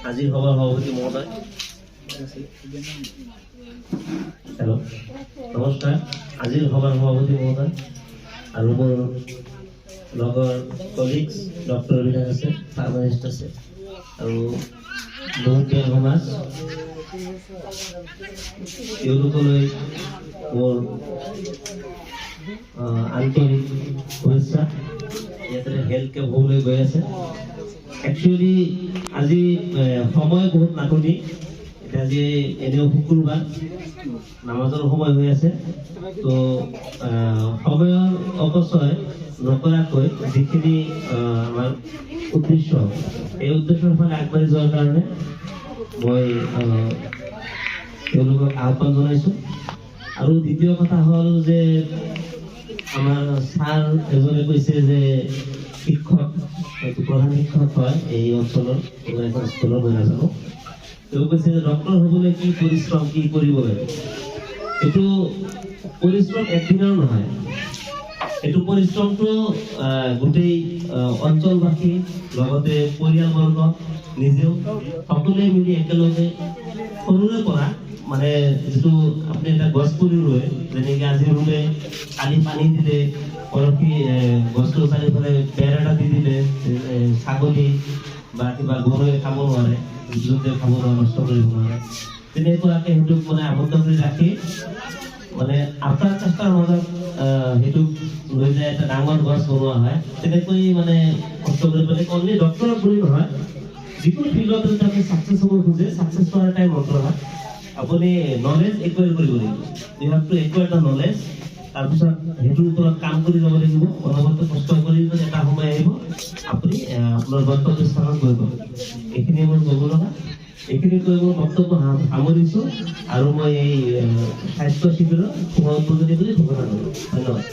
আজিৰ সভাৰ সভাপতি মহোদয়, হেল্ল' নমস্কাৰ। আজিৰ সভাৰ সভাপতি মহোদয় আৰু মোৰ লগৰ কলিগছ ডক্টৰ বিলাক আছে, ফাৰ্মাচিষ্ট আছে আৰু বহুতীয়া সমাজ, তেওঁলোকলৈ মোৰ আন্তৰিক শুভেচ্ছা। ইয়াতে হেল্থ কেম্প হ'বলৈ গৈ আছে। একচুৱেলি আজি সময় বহুত নাটনি, এতিয়া আজি এনেও শুক্ৰবাৰ, নামাজৰ সময় হৈ আছে, তো সময়ৰ অপচয় নকৰাকৈ যিখিনি আমাৰ উদ্দেশ্য, এই উদ্দেশ্যৰ ফালে আগবাঢ়ি যোৱাৰ কাৰণে মই তেওঁলোকক আহ্বান জনাইছোঁ। আৰু দ্বিতীয় কথা হ'ল যে আমাৰ ছাৰ এজনে কৈছে যে শিক্ষক, হয়তো প্ৰধান শিক্ষক হয় এই অঞ্চলৰ কোনো এখন স্কুলৰ, মই নাজানো। তেওঁ কৈছে যে ডক্টৰ হ'বলৈ কি পৰিশ্ৰম, কি কৰিব লাগে। এইটো পৰিশ্ৰম একদিনৰ নহয়, এইটো পৰিশ্ৰমটো গোটেই অঞ্চলবাসী, লগতে পৰিয়ালবৰ্গ, নিজেও সকলোৱে মিলি একেলগে সৰুৰে পৰা, মানে যিটো আপুনি এটা গছ পুলি ৰুৱে, যেনেকৈ আজি ৰুলে, কালি পানী দিলে, পৰহি গছটোৰ চাৰিওফালে বেৰ এটা দি দিলে, ছাগলী বা কিবা গৰুৱে খাব নোৱাৰে, জন্তুৱে খাব নোৱাৰে, নষ্ট কৰিব নোৱাৰে, তেনেকুৱাকে সেইটোক মানে আবদ্ধ কৰি ৰাখি, মানে আপ্ৰাণ চেষ্টাৰ মাজত সেইটোক লৈ যায় এটা ডাঙৰ গছ বনোৱা হয়। তেনেকৈ মানে কষ্ট কৰি পেলাই অনলি ডক্টৰৰ বুলি নহয়, যিকোনো ফিল্ডত যদি আপুনি ছাকচেছ হ'ব খোজে, ছাকচেছ হোৱাৰ এটাই মন্ত্ৰ হয়, আপুনি নলেজ একুৱায়াৰ কৰিব লাগিব। You have to acquire the knowledge. তাৰপিছত সেইটোৰ ওপৰত কাম কৰি যাব লাগিব, অনবৰতে কষ্ট কৰি এটা সময় আহিব আপুনি আপোনাৰ গন্তব্য স্থানত গৈ পাব। এইখিনি মোৰ ক'ব লগা, এইখিনি কৈ মোৰ বক্তব্য সামৰিছোঁ আৰু মই এই স্বাস্থ্য শিবিৰৰ শুভ উদ্বোধনী বুলি ঘোষণা কৰোঁ। ধন্যবাদ।